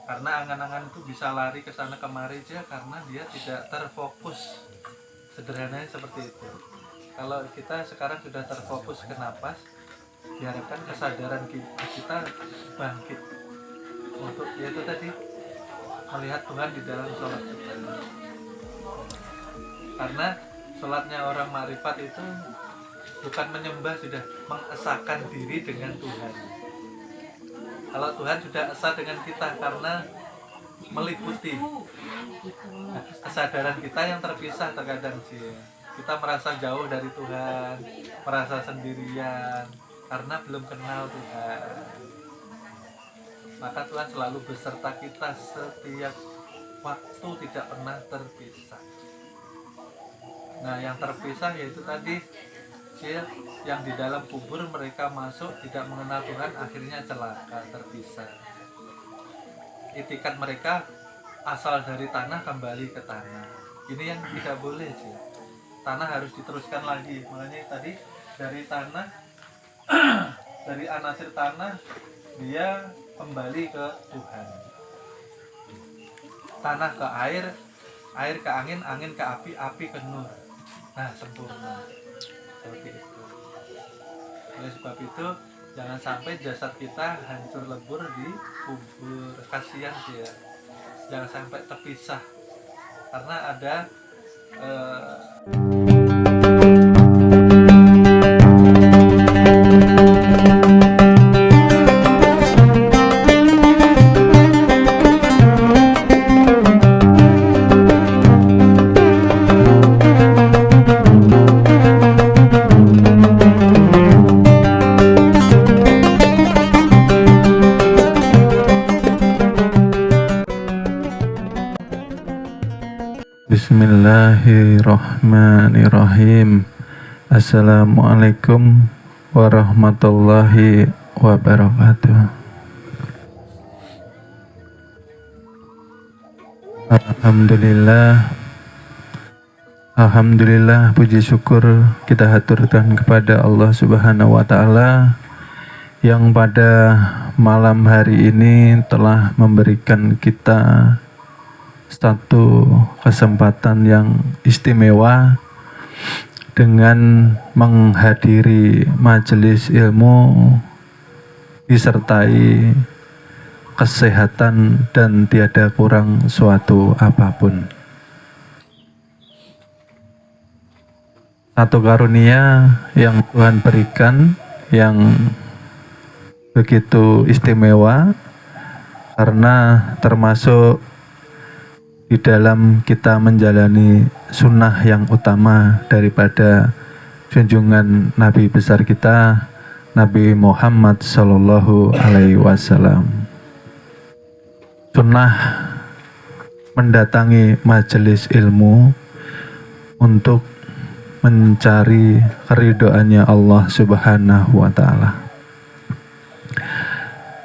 Karena angan-angan itu bisa lari ke sana kemari aja karena dia tidak terfokus. Sederhananya seperti itu. Kalau kita sekarang sudah terfokus ke napas, diharapkan kesadaran kita bangkit untuk yaitu tadi melihat Tuhan di dalam sholat kita. Karena sholatnya orang makrifat itu bukan menyembah, sudah mengesahkan diri dengan Tuhan. Kalau Tuhan sudah esa dengan kita karena meliputi kesadaran kita yang terpisah terkadang sih. Kita merasa jauh dari Tuhan, merasa sendirian karena belum kenal Tuhan. Maka Tuhan selalu beserta kita setiap waktu, tidak pernah terpisah. Nah, yang terpisah yaitu tadi yang di dalam kubur mereka masuk tidak mengenal Tuhan, akhirnya celaka, terpisah. Itikat mereka asal dari tanah kembali ke tanah. Ini yang tidak boleh sih. Tanah harus diteruskan lagi. Makanya tadi dari tanah dari anasir tanah dia kembali ke Tuhan. Tanah ke air, air ke angin, angin ke api, api ke nur. Nah, sempurna. Seperti itu. Oleh sebab itu jangan sampai jasad kita hancur lebur di kubur. Kasihan sih ya. Jangan sampai terpisah. Karena ada Bismillahirrahmanirrahim. Assalamualaikum warahmatullahi wabarakatuh. Alhamdulillah, puji syukur kita haturkan kepada Allah Subhanahu wa Ta'ala yang pada malam hari ini telah memberikan kita satu kesempatan yang istimewa dengan menghadiri majelis ilmu disertai kesehatan dan tiada kurang suatu apapun. Satu karunia yang Tuhan berikan yang begitu istimewa karena termasuk di dalam kita menjalani sunnah yang utama daripada junjungan Nabi besar kita, Nabi Muhammad Sallallahu Alaihi Wasallam. Sunnah mendatangi majelis ilmu untuk mencari keridhaannya Allah Subhanahu wa Ta'ala.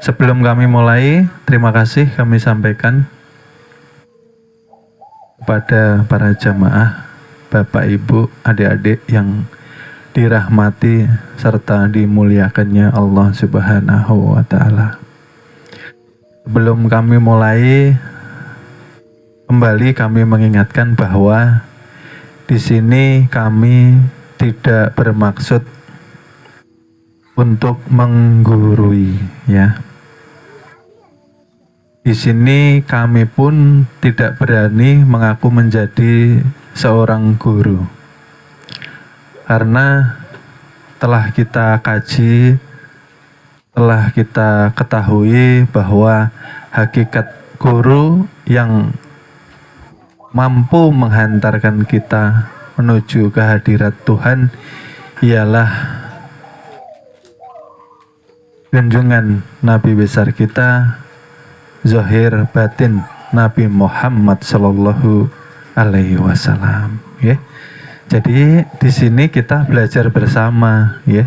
Sebelum kami mulai, terima kasih kami sampaikan kepada para jamaah, Bapak Ibu, adik-adik yang dirahmati serta dimuliakannya Allah Subhanahu wa Ta'ala. Sebelum kami mulai, kembali kami mengingatkan bahwa di sini kami tidak bermaksud untuk menggurui, ya. Di sini kami pun tidak berani mengaku menjadi seorang guru, karena telah kita kaji, telah kita ketahui bahwa hakikat guru yang mampu menghantarkan kita menuju kehadirat Tuhan ialah junjungan Nabi besar kita, zahir batin Nabi Muhammad Sallallahu Alaihi Wasallam, ya. Jadi di sini kita belajar bersama, ya.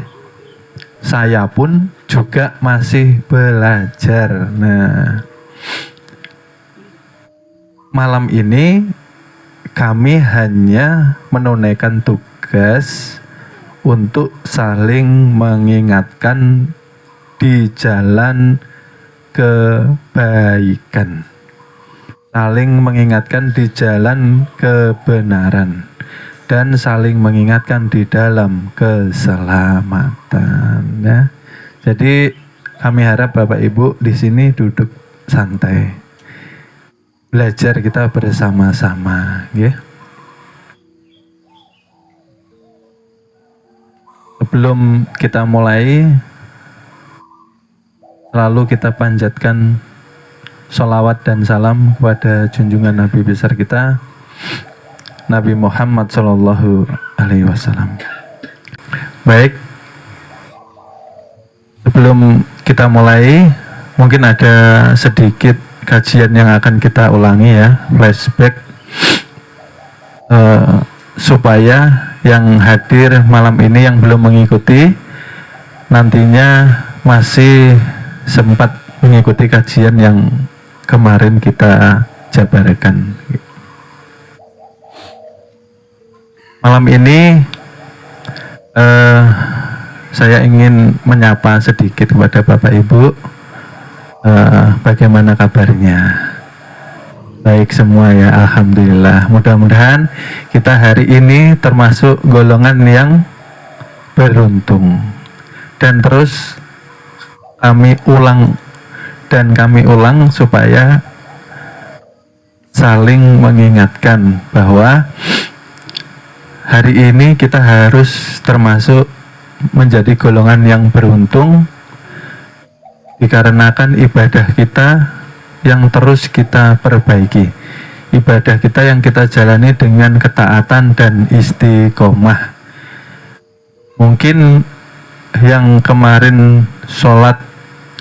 Saya pun juga masih belajar. Nah, malam ini kami hanya menunaikan tugas untuk saling mengingatkan di jalan kebaikan, saling mengingatkan di jalan kebenaran, dan saling mengingatkan di dalam keselamatan. Ya. Jadi kami harap Bapak Ibu di sini duduk santai, belajar kita bersama-sama, ya. Sebelum kita mulai, selalu kita panjatkan sholawat dan salam kepada junjungan Nabi besar kita, Nabi Muhammad Sallallahu Alaihi Wasallam. Baik, sebelum kita mulai, mungkin ada sedikit kajian yang akan kita ulangi, ya, flashback, supaya yang hadir malam ini yang belum mengikuti nantinya masih sempat mengikuti kajian yang kemarin kita jabarkan. Malam ini saya ingin menyapa sedikit kepada Bapak Ibu. Bagaimana kabarnya? Baik semua, ya, alhamdulillah. Mudah-mudahan kita hari ini termasuk golongan yang beruntung. Dan terus kami ulang supaya saling mengingatkan bahwa hari ini kita harus termasuk menjadi golongan yang beruntung, dikarenakan ibadah kita yang terus kita perbaiki, ibadah kita yang kita jalani dengan ketaatan dan istiqomah. Mungkin yang kemarin sholat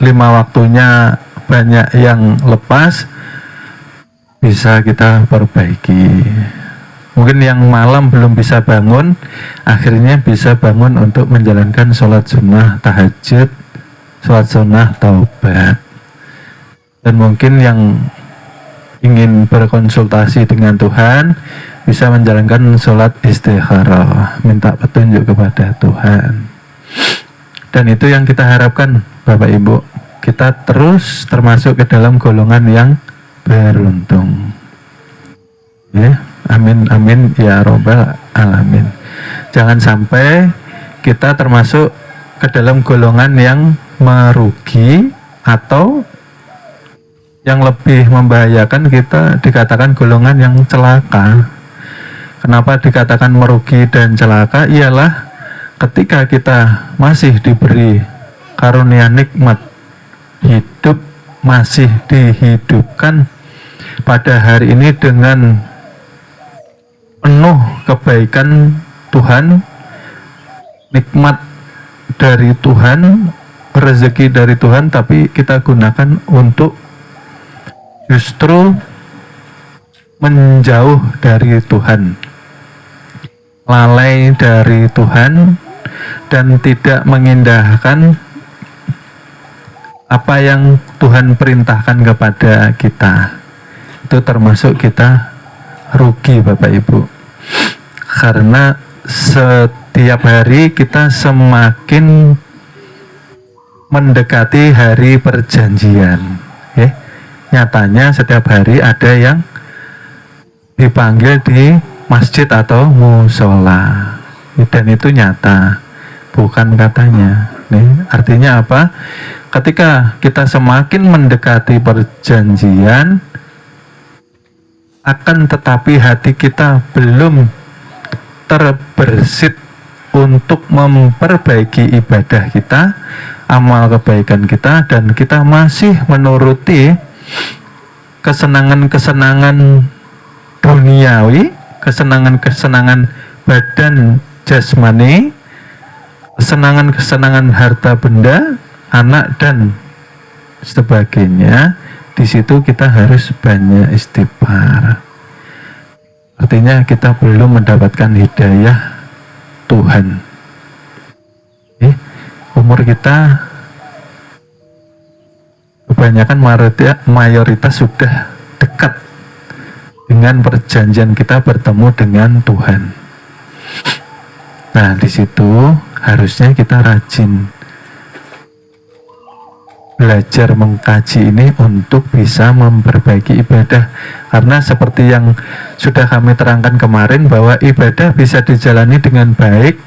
5 waktunya banyak yang lepas, bisa kita perbaiki. Mungkin yang malam belum bisa bangun, akhirnya bisa bangun untuk menjalankan sholat sunnah tahajud, sholat sunnah taubat. Dan mungkin yang ingin berkonsultasi dengan Tuhan bisa menjalankan sholat istikharah, minta petunjuk kepada Tuhan. Dan itu yang kita harapkan, Bapak Ibu, kita terus termasuk ke dalam golongan yang beruntung. Ya, amin amin ya robbal alamin. Jangan sampai kita termasuk ke dalam golongan yang merugi, atau yang lebih membahayakan kita dikatakan golongan yang celaka. Kenapa dikatakan merugi dan celaka? Ialah ketika kita masih diberi karunia nikmat hidup, masih dihidupkan pada hari ini dengan penuh kebaikan Tuhan, nikmat dari Tuhan, rezeki dari Tuhan, tapi kita gunakan untuk justru menjauh dari Tuhan, lalai dari Tuhan, dan tidak mengindahkan apa yang Tuhan perintahkan kepada kita. Itu termasuk kita rugi, Bapak Ibu, karena setiap hari kita semakin mendekati hari perjanjian, ya. Nyatanya setiap hari ada yang dipanggil di masjid atau musola, dan itu nyata, bukan katanya. Nih, artinya apa? Ketika kita semakin mendekati perjanjian, akan tetapi hati kita belum terbersit untuk memperbaiki ibadah kita, amal kebaikan kita, dan kita masih menuruti kesenangan-kesenangan duniawi, kesenangan-kesenangan badan jasmani, kesenangan-kesenangan harta benda, anak, dan sebagainya. Di situ kita harus banyak istighfar. Artinya kita belum mendapatkan hidayah Tuhan. Umur kita kebanyakan mayoritas sudah dekat dengan perjanjian kita bertemu dengan Tuhan. Nah, di situ harusnya kita rajin belajar mengkaji ini untuk bisa memperbaiki ibadah. Karena seperti yang sudah kami terangkan kemarin, bahwa ibadah bisa dijalani dengan baik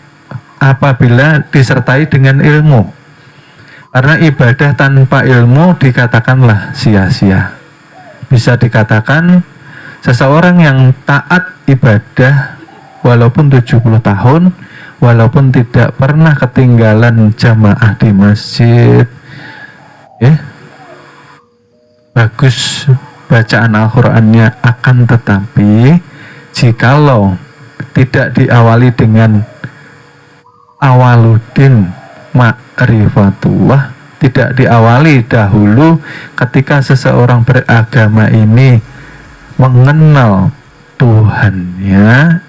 apabila disertai dengan ilmu. Karena ibadah tanpa ilmu dikatakanlah sia-sia. Bisa dikatakan seseorang yang taat ibadah walaupun 70 tahun, walaupun tidak pernah ketinggalan jamaah di masjid, bagus bacaan Al-Qur'annya, akan tetapi jikalau tidak diawali dengan awaludin ma'rifatullah, tidak diawali dahulu ketika seseorang beragama ini mengenal Tuhannya,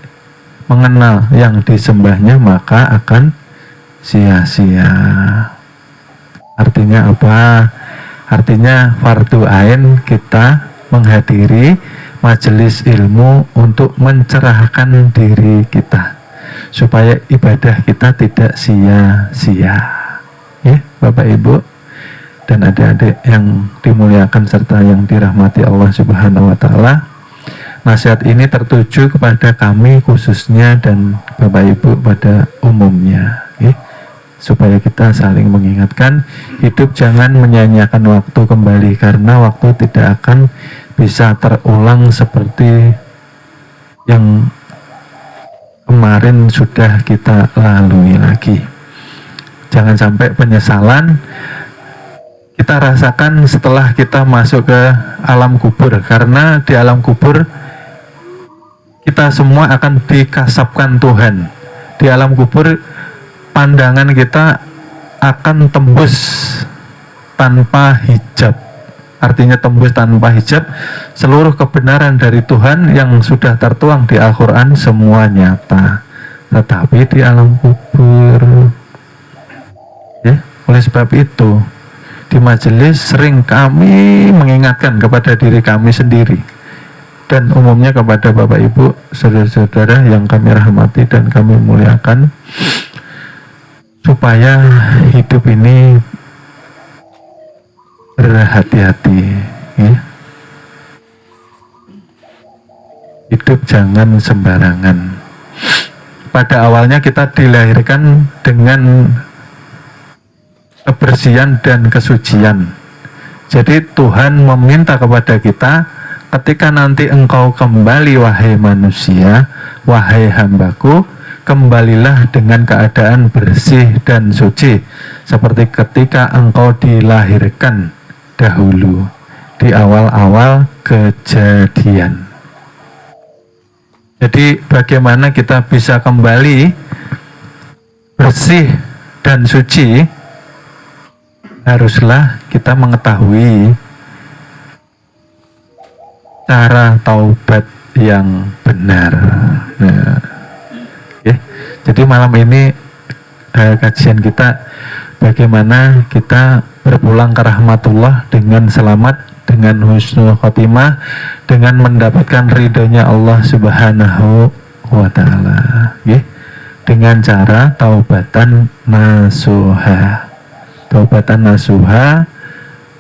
mengenal yang disembahnya, maka akan sia-sia. Artinya apa? Artinya fardu ain kita menghadiri majelis ilmu untuk mencerahkan diri kita supaya ibadah kita tidak sia-sia. Ya, Bapak Ibu dan adik-adik yang dimuliakan serta yang dirahmati Allah Subhanahu wa taala. Nasihat ini tertuju kepada kami khususnya dan Bapak Ibu pada umumnya, supaya kita saling mengingatkan, hidup jangan menyanyiakan waktu kembali, karena waktu tidak akan bisa terulang seperti yang kemarin sudah kita lalui lagi. Jangan sampai penyesalan kita rasakan setelah kita masuk ke alam kubur, karena di alam kubur kita semua akan dikasapkan Tuhan. Di alam kubur pandangan kita akan tembus tanpa hijab. Artinya tembus tanpa hijab, seluruh kebenaran dari Tuhan yang sudah tertuang di Al-Quran semua nyata. Tetapi di alam kubur, oleh sebab itu di majelis sering kami mengingatkan kepada diri kami sendiri dan umumnya kepada Bapak Ibu, saudara-saudara yang kami rahmati dan kami muliakan, supaya hidup ini berhati-hati, hidup jangan sembarangan. Pada awalnya kita dilahirkan dengan kebersihan dan kesucian. Jadi Tuhan meminta kepada kita, ketika nanti engkau kembali wahai manusia, wahai hambaku, kembalilah dengan keadaan bersih dan suci, seperti ketika engkau dilahirkan dahulu, di awal-awal kejadian. Jadi bagaimana kita bisa kembali bersih dan suci? Haruslah kita mengetahui cara taubat yang benar. Nah, jadi malam ini kajian kita bagaimana kita berpulang ke rahmatullah dengan selamat, dengan husnul khotimah, dengan mendapatkan ridhonya Allah Subhanahu wa taala, dengan cara taubatan nasuha. Taubatan nasuha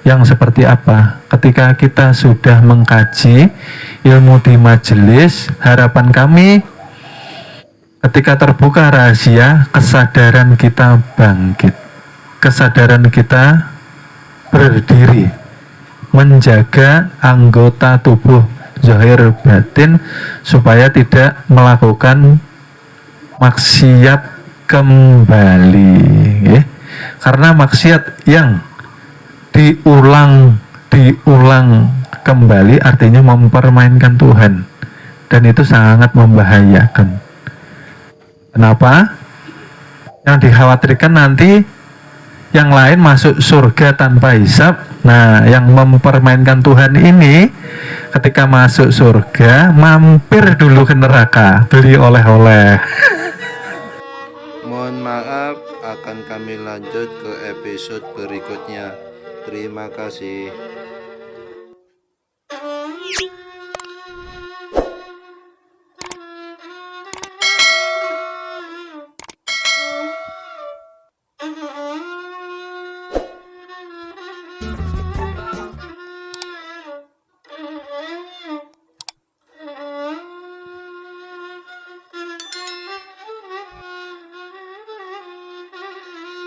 yang seperti apa? Ketika kita sudah mengkaji ilmu di majelis, harapan kami ketika terbuka rahasia, kesadaran kita bangkit, kesadaran kita berdiri, menjaga anggota tubuh zahir batin supaya tidak melakukan maksiat kembali, karena maksiat yang diulang kembali artinya mempermainkan Tuhan, dan itu sangat membahayakan. Kenapa? Yang dikhawatirkan nanti yang lain masuk surga tanpa hisab. Nah, yang mempermainkan Tuhan ini ketika masuk surga mampir dulu ke neraka, beli oleh-oleh. Mohon maaf, akan kami lanjut ke episode berikutnya. Terima kasih.